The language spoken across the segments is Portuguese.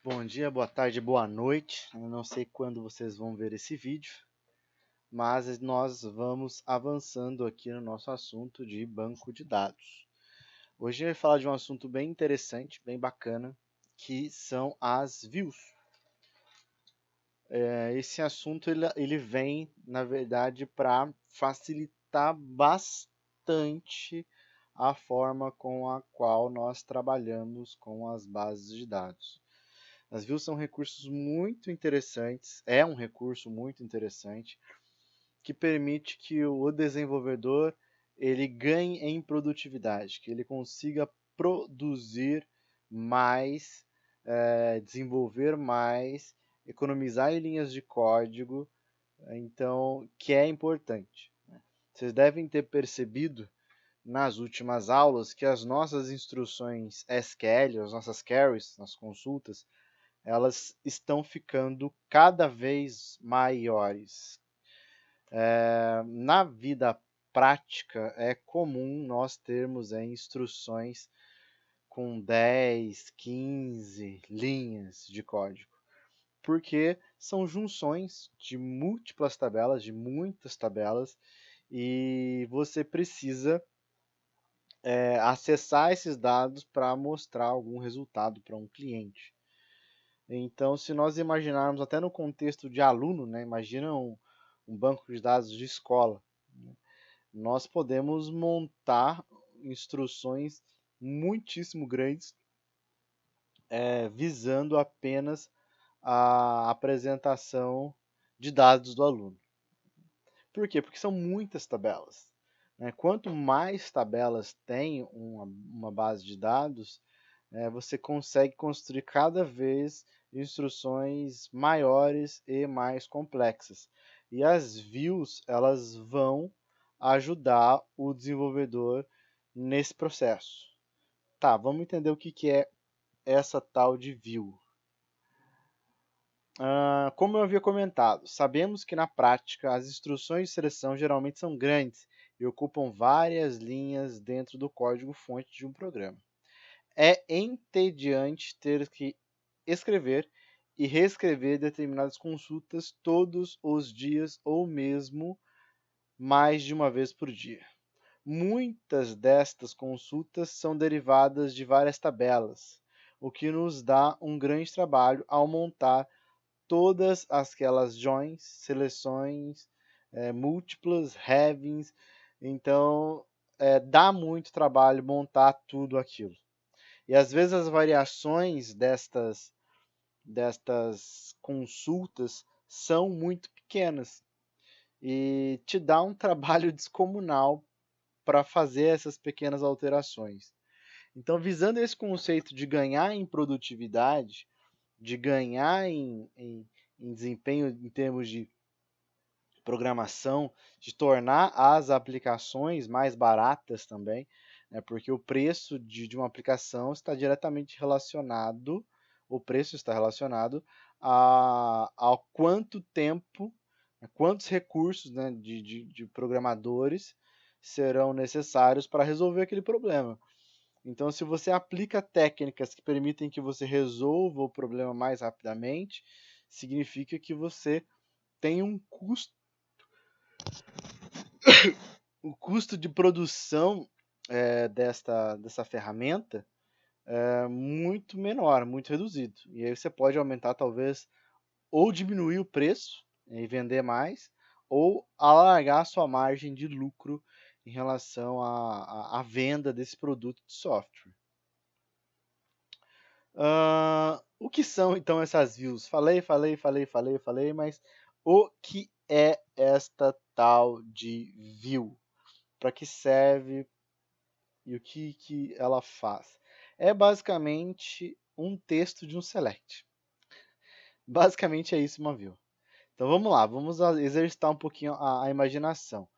Bom dia, boa tarde, boa noite. Eu não sei quando vocês vão ver esse vídeo, mas nós vamos avançando aqui no nosso assunto de banco de dados. Hoje eu vou falar de um assunto bem interessante, bem bacana, que são as views. Esse assunto ele vem, na verdade, para facilitar bastante a forma com a qual nós trabalhamos com as bases de dados. As views são recursos muito interessantes, é um recurso muito interessante, que permite que o desenvolvedor ele ganhe em produtividade, que ele consiga produzir mais, desenvolver mais, economizar em linhas de código, então, que é importante. Vocês devem ter percebido nas últimas aulas que as nossas instruções SQL, as nossas queries, nas consultas, elas estão ficando cada vez maiores. Na vida prática, é comum nós termos instruções com 10, 15 linhas de código, porque são junções de múltiplas tabelas, de muitas tabelas, e você precisa acessar esses dados para mostrar algum resultado para um cliente. Então, se nós imaginarmos até no contexto de aluno, né, imagina um banco de dados de escola, né, nós podemos montar instruções muitíssimo grandes, visando apenas a apresentação de dados do aluno. Por quê? Porque são muitas tabelas, né? Quanto mais tabelas tem uma base de dados, você consegue construir cada vez instruções maiores e mais complexas. E as views, elas vão ajudar o desenvolvedor nesse processo. Tá, vamos entender o que é essa tal de view. Como eu havia comentado, sabemos que na prática as instruções de seleção geralmente são grandes e ocupam várias linhas dentro do código-fonte de um programa. É entediante ter que escrever e reescrever determinadas consultas todos os dias ou mesmo mais de uma vez por dia. Muitas destas consultas são derivadas de várias tabelas, o que nos dá um grande trabalho ao montar todas aquelas joins, seleções, múltiplas, havings. Então, dá muito trabalho montar tudo aquilo. E às vezes as variações destas consultas são muito pequenas e te dá um trabalho descomunal para fazer essas pequenas alterações. Então, visando esse conceito de ganhar em produtividade, de ganhar em desempenho em termos de programação, de tornar as aplicações mais baratas também, né, porque o preço de uma aplicação está diretamente relacionado, o preço está relacionado a quanto tempo, a quantos recursos, né, de programadores serão necessários para resolver aquele problema. Então, se você aplica técnicas que permitem que você resolva o problema mais rapidamente, significa que você tem um custo, o custo de produção dessa ferramenta é muito menor, muito reduzido. E aí você pode aumentar, talvez, ou diminuir o preço e vender mais, ou alargar a sua margem de lucro em relação à venda desse produto de software. O que são então essas views? Falei, mas o que é esta tal de view? Para que serve e o que ela faz? É basicamente um texto de um select. Basicamente é isso uma view. Então vamos lá, vamos exercitar um pouquinho a imaginação.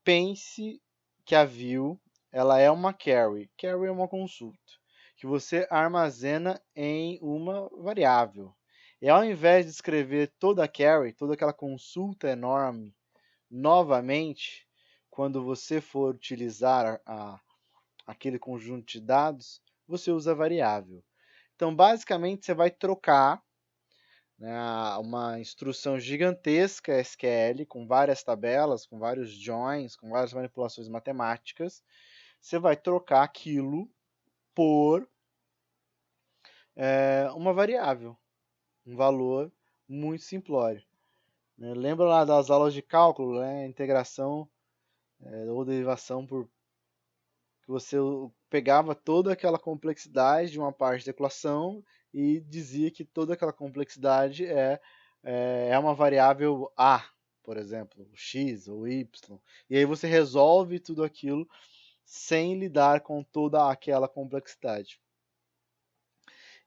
Pense que a view ela é uma query. Query é uma consulta que você armazena em uma variável. E ao invés de escrever toda a query, toda aquela consulta enorme, novamente, quando você for utilizar aquele conjunto de dados, você usa a variável. Então, basicamente, você vai trocar, né, uma instrução gigantesca SQL com várias tabelas, com vários joins, com várias manipulações matemáticas. Você vai trocar aquilo por uma variável, um valor muito simplório. Né? Lembra lá das aulas de cálculo, né? Integração ou derivação por que você pegava toda aquela complexidade de uma parte da equação e dizia que toda aquela complexidade é uma variável A, por exemplo, x ou y. E aí você resolve tudo aquilo sem lidar com toda aquela complexidade.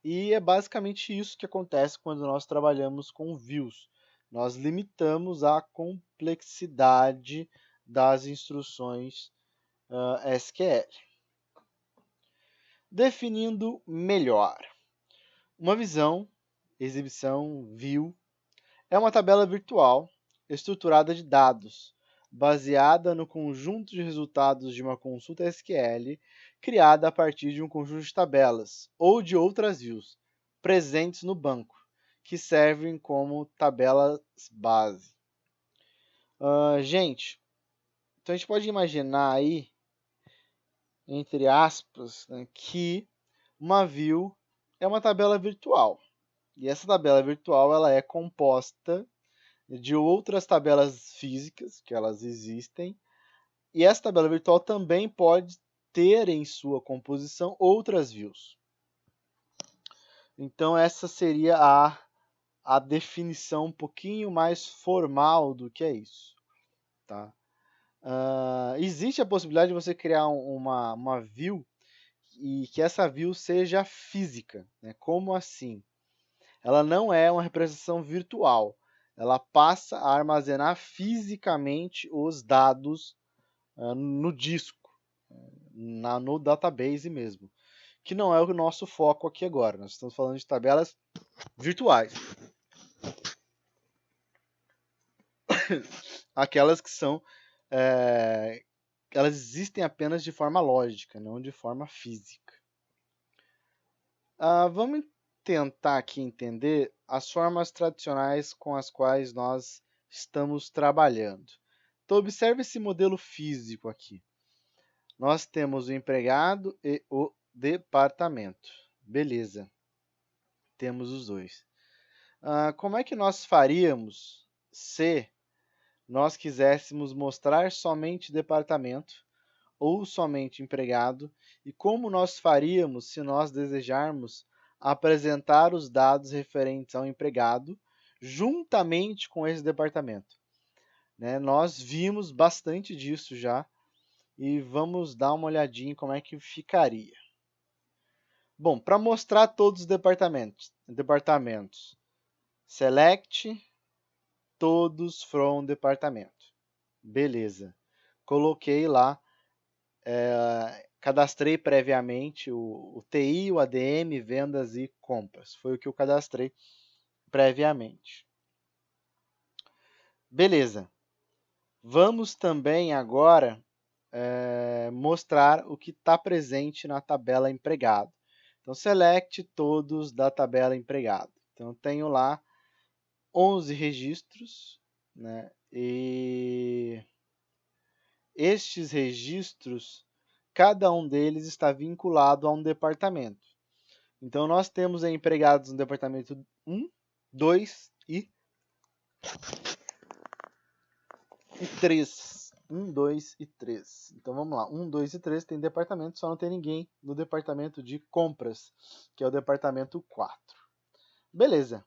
E é basicamente isso que acontece quando nós trabalhamos com views. Nós limitamos a complexidade das instruções SQL. Definindo melhor. Uma visão, exibição, view, é uma tabela virtual estruturada de dados, baseada no conjunto de resultados de uma consulta SQL criada a partir de um conjunto de tabelas ou de outras views presentes no banco, que servem como tabelas base. Gente, então a gente pode imaginar aí, entre aspas, né, que uma view é uma tabela virtual. E essa tabela virtual ela é composta de outras tabelas físicas, que elas existem, e essa tabela virtual também pode ter em sua composição outras views. Então essa seria a definição um pouquinho mais formal do que é isso. Tá? Existe a possibilidade de você criar uma view e que essa view seja física. Né? Como assim? Ela não é uma representação virtual. Ela passa a armazenar fisicamente os dados no disco, no database mesmo, que não é o nosso foco aqui agora. Nós estamos falando de tabelas virtuais. Aquelas que são elas existem apenas de forma lógica, não de forma física. Vamos tentar aqui entender as formas tradicionais com as quais nós estamos trabalhando. Então, observe esse modelo físico aqui. Nós temos o empregado e o departamento. Beleza, temos os dois. Como é que nós faríamos se nós quiséssemos mostrar somente departamento ou somente empregado, e como nós faríamos se nós desejarmos apresentar os dados referentes ao empregado juntamente com esse departamento? Né? Nós vimos bastante disso já e vamos dar uma olhadinha em como é que ficaria. Bom, para mostrar todos os departamentos, select todos from departamento. Beleza. Coloquei lá, cadastrei previamente o TI, o ADM, vendas e compras. Foi o que eu cadastrei previamente. Beleza. Vamos também agora mostrar o que está presente na tabela empregado. Então, select todos da tabela empregado. Então, eu tenho lá 11 registros, né? E estes registros, cada um deles está vinculado a um departamento. Então, nós temos empregados no departamento 1, 2 e 3. 1, 2 e 3. Então vamos lá. 1, 2 e 3 tem departamento, só não tem ninguém no departamento de compras, que é o departamento 4. Beleza.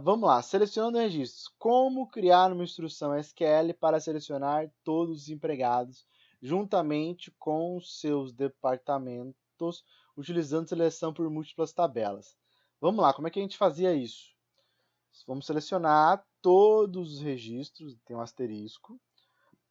Vamos lá. Selecionando registros. Como criar uma instrução SQL para selecionar todos os empregados juntamente com seus departamentos, utilizando seleção por múltiplas tabelas? Vamos lá. Como é que a gente fazia isso? Vamos selecionar todos os registros, tem um asterisco,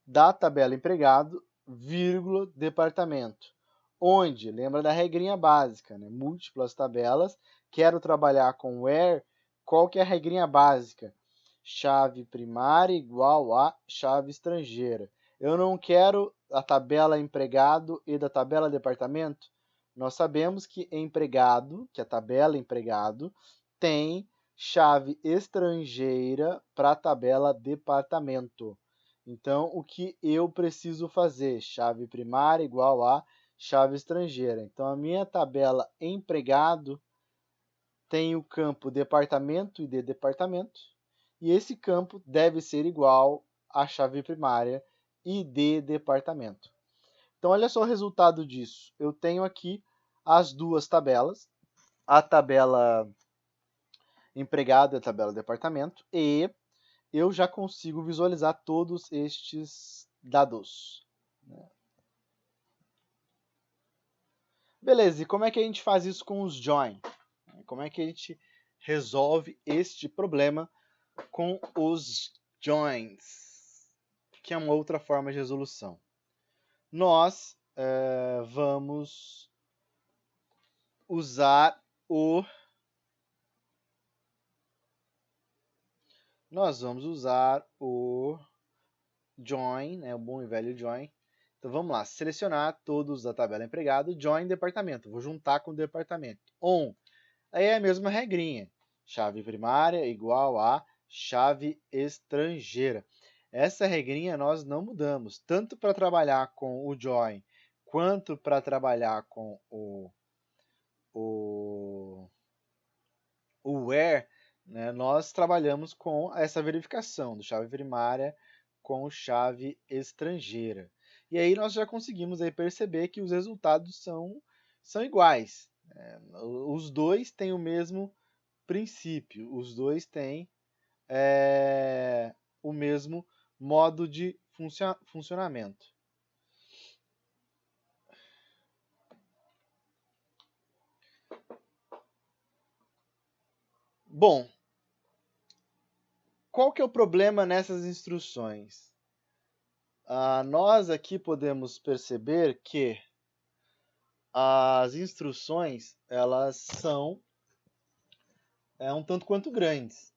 da tabela empregado, vírgula, departamento. Onde, lembra da regrinha básica, né? Múltiplas tabelas, quero trabalhar com where, qual que é a regrinha básica? Chave primária igual a chave estrangeira. Eu não quero a tabela empregado e da tabela departamento? Nós sabemos que empregado, que a tabela empregado, tem chave estrangeira para a tabela departamento. Então, o que eu preciso fazer? Chave primária igual a chave estrangeira. Então, a minha tabela empregado tem o campo departamento e de departamento, e esse campo deve ser igual à chave primária e de departamento. Então, olha só o resultado disso. Eu tenho aqui as duas tabelas, a tabela empregado e a tabela departamento, e eu já consigo visualizar todos estes dados. Beleza, e como é que a gente faz isso com os join? Como é que a gente resolve este problema com os joins, que é uma outra forma de resolução? Nós vamos usar o join, né, o bom e velho join. Então vamos lá, selecionar todos da tabela empregado, join departamento, vou juntar com o departamento. On, aí é a mesma regrinha, chave primária igual a chave estrangeira. Essa regrinha nós não mudamos, tanto para trabalhar com o join, quanto para trabalhar com o where, né, nós trabalhamos com essa verificação do chave primária com chave estrangeira. E aí nós já conseguimos aí perceber que os resultados são iguais. Os dois têm o mesmo princípio, os dois têm o mesmo modo de funcionamento. Bom, qual que é o problema nessas instruções? Nós aqui podemos perceber que as instruções elas são um tanto quanto grandes.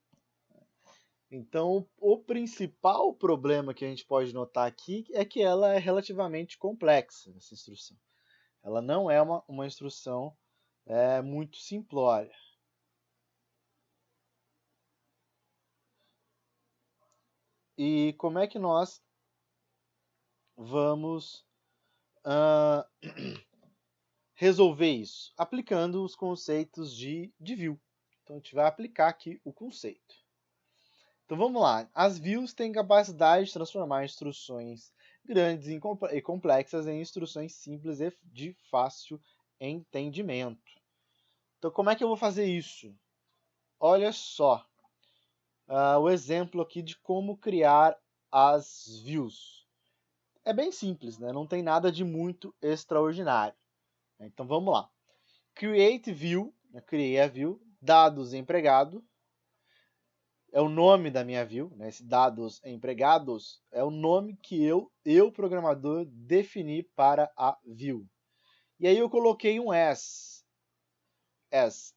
Então, o principal problema que a gente pode notar aqui é que ela é relativamente complexa, essa instrução. Ela não é uma instrução muito simplória. E como é que nós vamos resolver isso? Aplicando os conceitos de view. Então, a gente vai aplicar aqui o conceito. Então, vamos lá. As views têm capacidade de transformar instruções grandes e complexas em instruções simples e de fácil entendimento. Então, como é que eu vou fazer isso? Olha só o exemplo aqui de como criar as views. É bem simples, né? Não tem nada de muito extraordinário. Então vamos lá. Create view, criei a view, dados empregado, é o nome da minha view, né? Esse dados empregados é o nome que eu programador, defini para a view. E aí eu coloquei um as.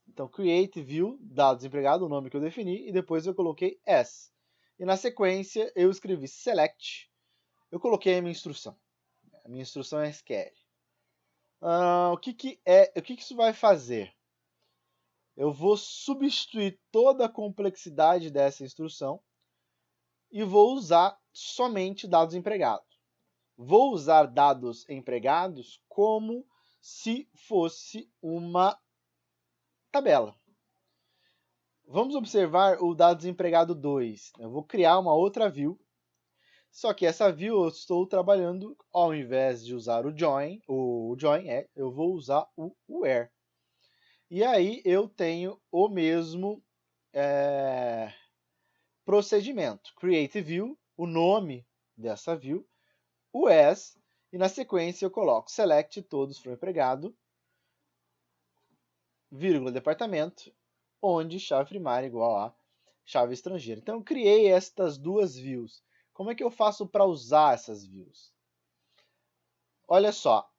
Então, create view, dados empregado, o nome que eu defini, e depois eu coloquei as. E na sequência eu escrevi select, eu coloquei a minha instrução. A minha instrução é SQL. O que isso vai fazer? Eu vou substituir toda a complexidade dessa instrução e vou usar somente dados empregados. Vou usar dados empregados como se fosse uma tabela. Vamos observar o dados empregado 2. Eu vou criar uma outra view, só que essa view eu estou trabalhando, ao invés de usar o join, eu vou usar o where. E aí eu tenho o mesmo procedimento. Create view, o nome dessa view, o as, e na sequência eu coloco select todos from empregado, vírgula departamento, onde chave primária igual a chave estrangeira. Então eu criei estas duas views. Como é que eu faço para usar essas views? Olha só,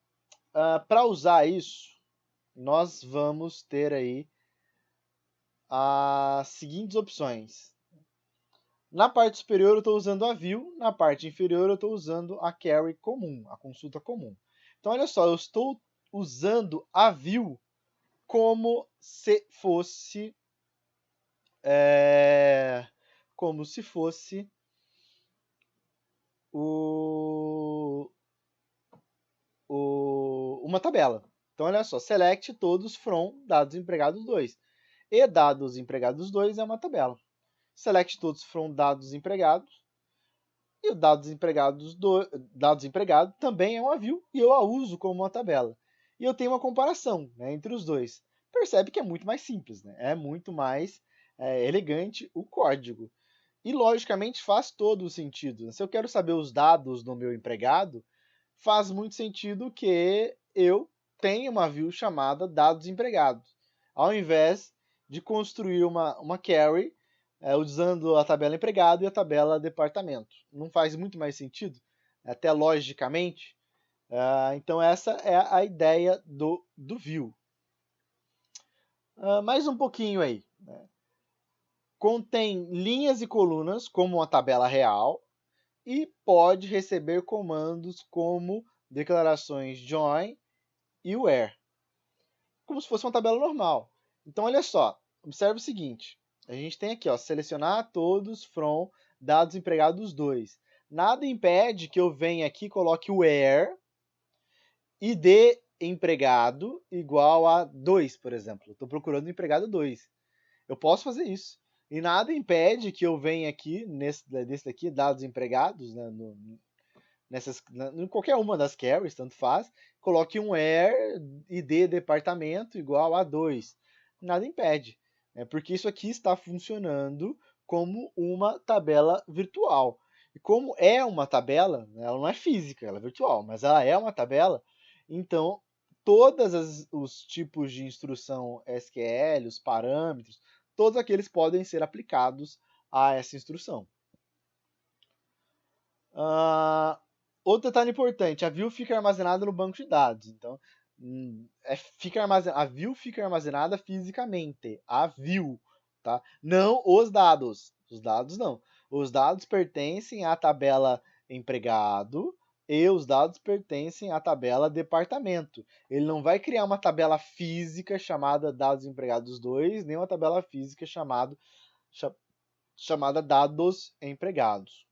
para usar isso, nós vamos ter aí as seguintes opções. Na parte superior eu estou usando a view, na parte inferior eu estou usando a query comum, a consulta comum. Então olha só, eu estou usando a view como se fosse uma tabela. Então, olha só, select todos from dados empregados 2. E dados empregados 2 é uma tabela. Select todos from dados empregados. E o dados empregados também é uma view e eu a uso como uma tabela. E eu tenho uma comparação, né, entre os dois. Percebe que é muito mais simples, né? É muito mais elegante o código. E logicamente faz todo o sentido. Se eu quero saber os dados do meu empregado, faz muito sentido que eu tenha uma view chamada dados empregados, ao invés de construir uma query usando a tabela empregado e a tabela departamento. Não faz muito mais sentido, até logicamente. Então essa é a ideia do view. Mais um pouquinho aí. Né? Contém linhas e colunas como uma tabela real e pode receber comandos como declarações join e where, como se fosse uma tabela normal. Então, olha só, observe o seguinte, a gente tem aqui, ó, selecionar todos from dados empregados 2. Nada impede que eu venha aqui e coloque where id empregado igual a 2, por exemplo. Estou procurando o empregado 2. Eu posso fazer isso. E nada impede que eu venha aqui, desse daqui, dados empregados, né, em qualquer uma das carries, tanto faz, coloque um where id departamento igual a 2. Nada impede, né, porque isso aqui está funcionando como uma tabela virtual. E como é uma tabela, ela não é física, ela é virtual, mas ela é uma tabela, então todos os tipos de instrução SQL, os parâmetros, todos aqueles podem ser aplicados a essa instrução. Outro detalhe importante, a view fica armazenada no banco de dados. Então, a view fica armazenada fisicamente. A view, tá? Não os dados. Os dados não. Os dados pertencem à tabela empregado e os dados pertencem à tabela departamento. Ele não vai criar uma tabela física chamada dados empregados 2, nem uma tabela física chamada dados empregados.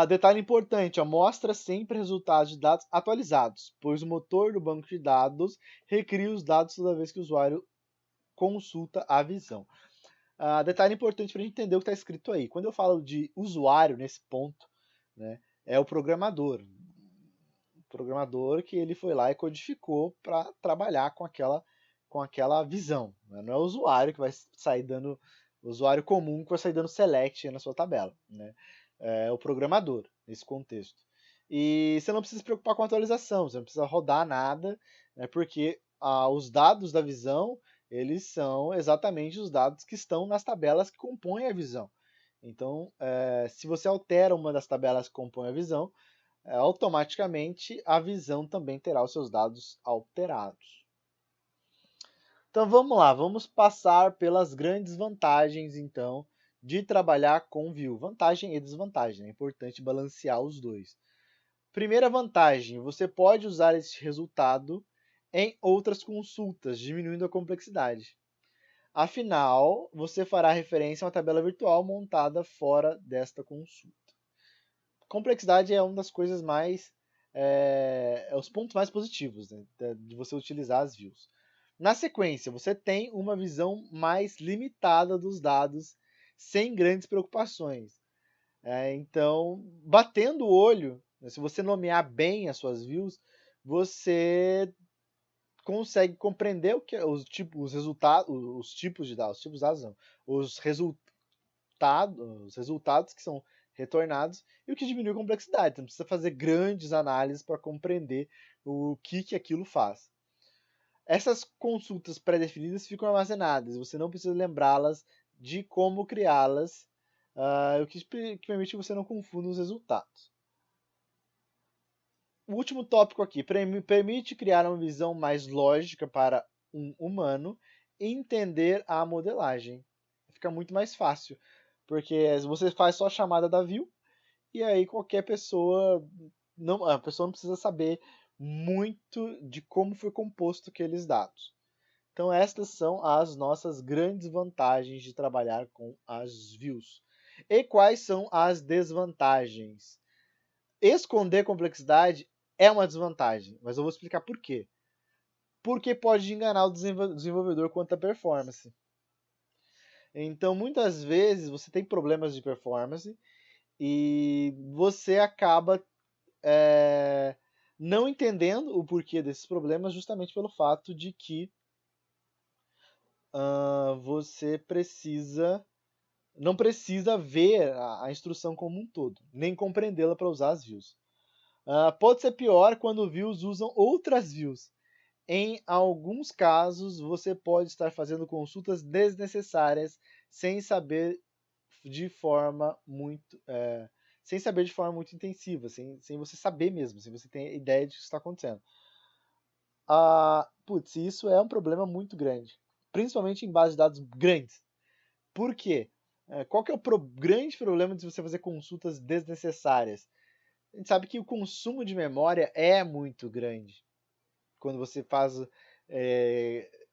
Detalhe importante, mostra sempre resultados de dados atualizados, pois o motor do banco de dados recria os dados toda vez que o usuário consulta a visão. Detalhe importante para a gente entender o que está escrito aí. Quando eu falo de usuário nesse ponto, né, é o programador. O programador que ele foi lá e codificou para trabalhar com aquela visão. Né? Não é o usuário que vai sair dando, o usuário comum que vai sair dando select na sua tabela. Né? É o programador nesse contexto. E você não precisa se preocupar com a atualização, você não precisa rodar nada, né, porque os dados da visão, eles são exatamente os dados que estão nas tabelas que compõem a visão. Então, se você altera uma das tabelas que compõem a visão, automaticamente a visão também terá os seus dados alterados. Então vamos lá, vamos passar pelas grandes vantagens então de trabalhar com view. Vantagem e desvantagem, é importante balancear os dois. Primeira vantagem, você pode usar esse resultado em outras consultas, diminuindo a complexidade. Afinal, você fará referência a uma tabela virtual montada fora desta consulta. Complexidade é uma das coisas mais, os pontos mais positivos, né, de você utilizar as views. Na sequência, você tem uma visão mais limitada dos dados, sem grandes preocupações. Então, batendo o olho, né, se você nomear bem as suas views, você consegue compreender o que os resultados, os tipos de dados, não, os resultados que são retornados e o que diminui a complexidade. Você não precisa fazer grandes análises para compreender o que aquilo faz. Essas consultas pré-definidas ficam armazenadas, você não precisa lembrá-las de como criá-las, o que permite que você não confunda os resultados. O último tópico aqui, permite criar uma visão mais lógica para um humano e entender a modelagem. Fica muito mais fácil, porque você faz só a chamada da view, e aí qualquer pessoa, a pessoa não precisa saber muito de como foi composto aqueles dados. Então, estas são as nossas grandes vantagens de trabalhar com as views. E quais são as desvantagens? Esconder complexidade é uma desvantagem, mas eu vou explicar por quê. Porque pode enganar o desenvolvedor quanto à performance. Então, muitas vezes, você tem problemas de performance e você acaba não entendendo o porquê desses problemas justamente pelo fato de que você não precisa ver a instrução como um todo, nem compreendê-la para usar as views. Pode ser pior quando views usam outras views. Em alguns casos, você pode estar fazendo consultas desnecessárias sem saber de forma muito intensiva, sem você saber mesmo, sem você ter ideia de o que está acontecendo. Isso é um problema muito grande, principalmente em bases de dados grandes. Por quê? Qual que é o grande problema de você fazer consultas desnecessárias? A gente sabe que o consumo de memória é muito grande. Quando você faz,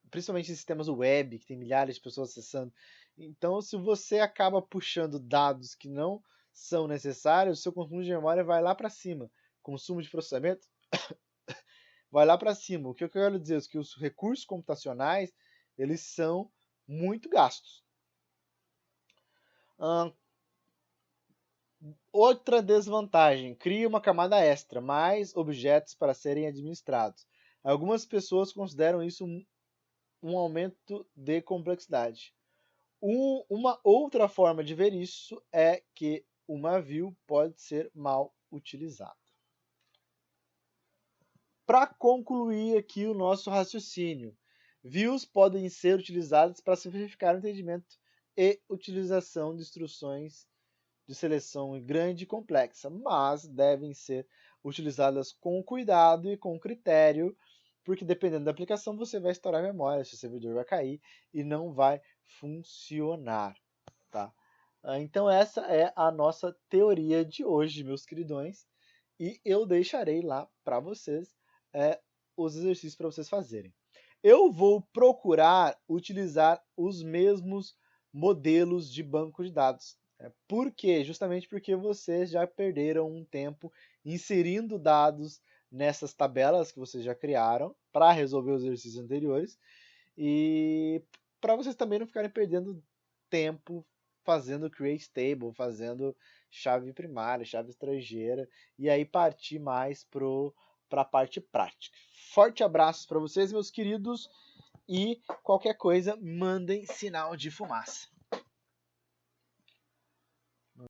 principalmente em sistemas web, que tem milhares de pessoas acessando. Então, se você acaba puxando dados que não são necessários, o seu consumo de memória vai lá para cima. Consumo de processamento vai lá para cima. O que eu quero dizer é que os recursos computacionais, eles são muito gastos. Outra desvantagem, cria uma camada extra, mais objetos para serem administrados. Algumas pessoas consideram isso um aumento de complexidade. Uma outra forma de ver isso é que uma view pode ser mal utilizada. Para concluir aqui o nosso raciocínio, views podem ser utilizadas para simplificar o entendimento e utilização de instruções de seleção grande e complexa, mas devem ser utilizadas com cuidado e com critério, porque dependendo da aplicação você vai estourar a memória, seu servidor vai cair e não vai funcionar, tá? Então essa é a nossa teoria de hoje, meus queridões, e eu deixarei lá para vocês os exercícios para vocês fazerem. Eu vou procurar utilizar os mesmos modelos de banco de dados. Por quê? Justamente porque vocês já perderam um tempo inserindo dados nessas tabelas que vocês já criaram para resolver os exercícios anteriores e para vocês também não ficarem perdendo tempo fazendo create table, fazendo chave primária, chave estrangeira e aí partir mais para a parte prática. Forte abraço para vocês, meus queridos, e qualquer coisa, mandem sinal de fumaça.